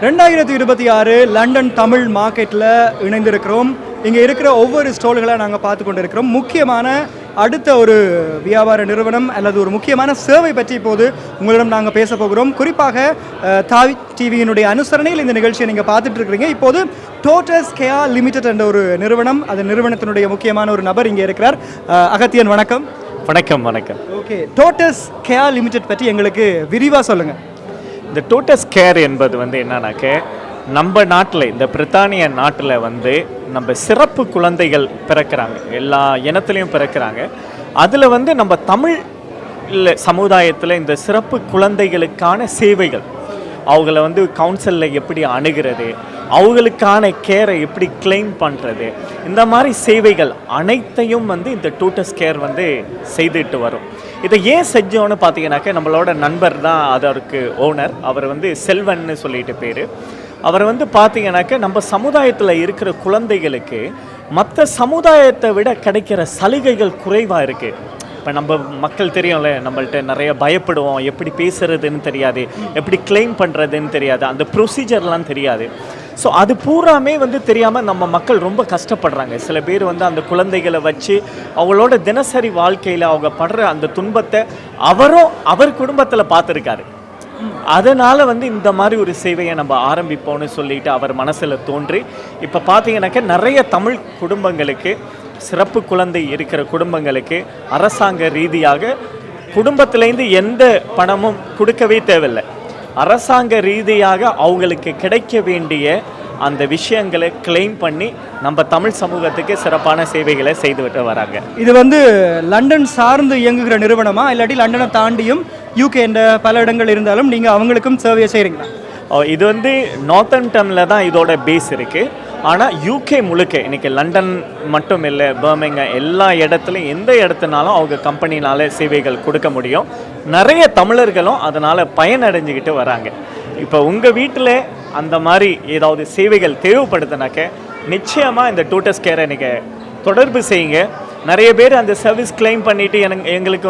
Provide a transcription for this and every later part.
2026 London Tamil மார்க்கெட்டில் இணைந்திருக்கிறோம். இங்கே இருக்கிற ஒவ்வொரு ஸ்டால்களாக நாங்கள் பார்த்து கொண்டு இருக்கிறோம். முக்கியமான அடுத்த ஒரு வியாபார நிறுவனம் அல்லது ஒரு முக்கியமான சேவை பற்றி இப்போது உங்களிடம் நாங்கள் பேச போகிறோம். குறிப்பாக தாவி டிவியினுடைய அனுசரணையில் இந்த நிகழ்ச்சியை நீங்கள் பார்த்துட்டு இருக்கிறீங்க. இப்போது டோட்டஸ் கேயா லிமிடெட் என்ற ஒரு நிறுவனம், அந்த நிறுவனத்தினுடைய முக்கியமான ஒரு நபர் இங்கே இருக்கிறார். அகத்தியன் வணக்கம். வணக்கம். வணக்கம். ஓகே, டோட்டஸ் கேயா லிமிடெட் பற்றி எங்களுக்கு விரிவாக சொல்லுங்கள். இந்த டோட்டஸ் கேர் என்பது என்னன்னாக்க, நம்ம நாட்டில் இந்த பிரித்தானிய நாட்டில் நம்ம சிறப்பு குழந்தைகள் பிறக்கிறாங்க, எல்லா இனத்துலேயும் பிறக்கிறாங்க. அதில் நம்ம தமிழ் சமுதாயத்தில் இந்த சிறப்பு குழந்தைகளுக்கான சேவைகள், அவங்கள கவுன்சிலில் எப்படி அணுகிறது, அவங்களுக்கான கேரை எப்படி கிளைம் பண்ணுறது, இந்த மாதிரி சேவைகள் அனைத்தையும் இந்த டோட்டஸ் கேர் செய்துட்டு வரும். இதை ஏன் செஞ்சோன்னு பார்த்தீங்கன்னாக்க, நம்மளோட நண்பர் தான் அதற்கு ஓனர். அவர் செல்வன்னு சொல்லிட்டு பேர். அவர் பார்த்தீங்கன்னாக்க, நம்ம சமுதாயத்தில் இருக்கிற குழந்தைகளுக்கு மற்ற சமுதாயத்தை விட கிடைக்கிற சலுகைகள் குறைவாக இருக்குது. இப்போ நம்ம மக்கள் தெரியும்ல, நம்மள்ட்ட நிறைய பயப்படுவோம், எப்படி பேசுகிறதுன்னு தெரியாது, எப்படி கிளைம் பண்ணுறதுன்னு தெரியாது, அந்த ப்ரொசீஜர்லாம் தெரியாது. ஸோ அது பூராமே தெரியாமல் நம்ம மக்கள் ரொம்ப கஷ்டப்படுறாங்க. சில பேர் அந்த குழந்தைகளை வச்சு அவங்களோட தினசரி வாழ்க்கையில் அவங்க படுற அந்த துன்பத்தை அவர் குடும்பத்தில் பார்த்துருக்காரு. அதனால் இந்த மாதிரி ஒரு சேவையை நம்ம ஆரம்பிப்போம்னு சொல்லிட்டு அவர் மனசில் தோன்றி, இப்போ பார்த்தீங்கன்னாக்க நிறைய தமிழ் குடும்பங்களுக்கு, சிறப்பு குழந்தை இருக்கிற குடும்பங்களுக்கு அரசாங்க ரீதியாக குடும்பத்திலேருந்து எந்த பணமும் கொடுக்கவே தேவையில்லை. அரசாங்க ரீதியாக அவங்களுக்கு கிடைக்க வேண்டிய அந்த விஷயங்களை கிளைம் பண்ணி நம்ம தமிழ் சமூகத்துக்கு சிறப்பான சேவைகளை செய்துவிட்டு வராங்க. இது லண்டன் சார்ந்து இயங்குகிற நிறுவனமா, இல்லாட்டி லண்டனை தாண்டியும் யூகே என்ற பல இடங்கள் இருந்தாலும் நீங்கள் அவங்களுக்கும் சேவையை செய்கிறீங்களா? இது நார்த்தன்டனில் தான் இதோட பேஸ் இருக்குது. ஆனால் யூகே முழுக்க இன்றைக்கி லண்டன் மட்டும் இல்லை, பர்மிங்ஹாம், எல்லா இடத்துலையும் எந்த இடத்துனாலும் அவங்க கம்பெனினால் சேவைகள் கொடுக்க முடியும். நிறைய தமிழர்களும் அதனால் பயனடைஞ்சிக்கிட்டு வராங்க. இப்போ உங்கள் வீட்டில் அந்த மாதிரி ஏதாவது சேவைகள் தேவைப்படுதுனாக்க நிச்சயமாக இந்த டோட்டஸ் கேரை நீங்கள் தொடர்பு செய்யுங்க. நிறைய பேர் அந்த சர்வீஸ் கிளைம் பண்ணிவிட்டு எங்களுக்கு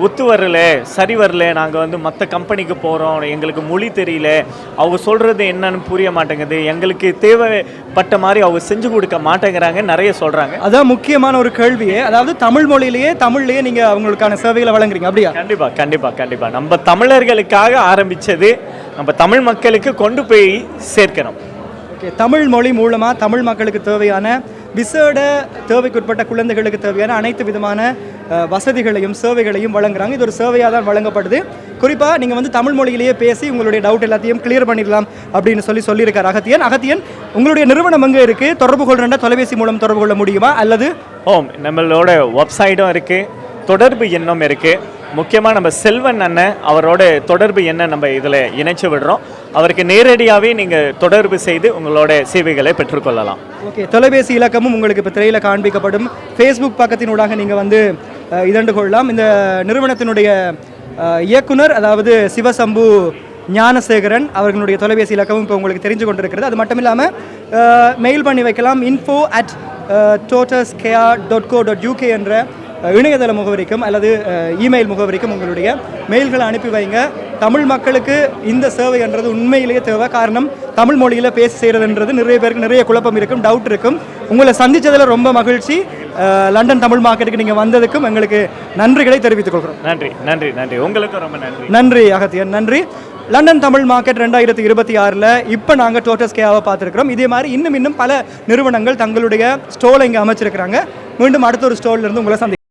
ஒத்து வரல, சரி வரல, நாங்கள் மற்ற கம்பெனிக்கு போகிறோம், எங்களுக்கு மொழி தெரியல, அவங்க சொல்கிறது என்னன்னு புரிய மாட்டேங்குது, எங்களுக்கு தேவைப்பட்ட மாதிரி அவங்க செஞ்சு கொடுக்க மாட்டேங்கிறாங்க நிறைய சொல்கிறாங்க. அதான் முக்கியமான ஒரு கேள்வியே. அதாவது தமிழ் மொழியிலேயே, தமிழ்லேயே நீங்கள் அவங்களுக்கான சேவைகளை வழங்குறீங்க, அப்படியா? கண்டிப்பாக கண்டிப்பாக கண்டிப்பாக. நம்ம தமிழர்களுக்காக ஆரம்பித்தது நம்ம தமிழ் மக்களுக்கு கொண்டு போய் சேர்க்கணும். ஓகே, தமிழ் மொழி மூலமாக தமிழ் மக்களுக்கு தேவையான விசேட தேவைக்குட்பட்ட குழந்தைகளுக்கு தேவையான அனைத்து விதமான வசதிகளையும் சேவைகளையும் வழங்குறாங்க. இது ஒரு சேவையாக தான் வழங்கப்படுது. குறிப்பாக நீங்கள் தமிழ் மொழியிலேயே பேசி உங்களுடைய டவுட் எல்லாத்தையும் கிளியர் பண்ணிடலாம் அப்படின்னு சொல்லியிருக்கார் அகத்தியன். உங்களுடைய நிறுவனம் எங்கே இருக்குது? தொடர்பு கொள்கிற தொலைபேசி மூலம் தொடர்பு கொள்ள முடியுமா? அல்லது நம்மளோட வெப்சைட்டும் இருக்குது, தொடர்பு எண்ணும் இருக்குது. முக்கியமாக நம்ம செல்வன் அண்ணன் அவரோட தொடர்பு எண்ணை நம்ம இதில் இணைச்சி விடுறோம். அவருக்கு நேரடியாகவே நீங்கள் தொடர்பு செய்து உங்களோட சேவைகளை பெற்றுக்கொள்ளலாம். ஓகே, தொலைபேசி இலக்கமும் உங்களுக்கு இப்போ திரையில் காண்பிக்கப்படும். ஃபேஸ்புக் பக்கத்தினூடாக நீங்கள் இதண்டு கொள்ளலாம். இந்த நிறுவனத்தினுடைய இயக்குனர், அதாவது சிவசம்பு ஞானசேகரன் அவர்களுடைய தொலைபேசி இலக்கமும் இப்போ உங்களுக்கு தெரிஞ்சு கொண்டிருக்கிறது. அது மட்டும் இல்லாமல் மெயில் பண்ணி வைக்கலாம். info@totuskea.co.uk என்ற இணையதள முகவரிக்கும் அல்லது இமெயில் முகவரிக்கும் உங்களுடைய மெயில்களை அனுப்பி வைங்க. தமிழ் மக்களுக்கு இந்த சேவை என்றது உண்மையிலேயே தேவை. காரணம், தமிழ் மொழியில் பேசி செய்கிறதுன்றது நிறைய பேருக்கு நிறைய குழப்பம் இருக்கும், டவுட் இருக்கும். உங்களை சந்தித்ததில் ரொம்ப மகிழ்ச்சி. லண்டன் தமிழ் மார்க்கெட்டுக்கு நீங்கள் வந்ததுக்கும் எங்களுக்கு நன்றிகளை தெரிவித்துக் கொள்கிறோம். நன்றி நன்றி நன்றி. உங்களுக்கு ரொம்ப நன்றி. நன்றி அகத்தியன், நன்றி. லண்டன் தமிழ் மார்க்கெட் 2026 இப்போ நாங்கள் டோட்டஸ் கேயாவை பார்த்துருக்கிறோம். இதே மாதிரி இன்னும் பல நிறுவனங்கள் தங்களுடைய ஸ்டோலை இங்கே அமைச்சிருக்கிறாங்க. மீண்டும் அடுத்த ஒரு ஸ்டோலில் இருந்து உங்களை சந்திக்கிறோம்.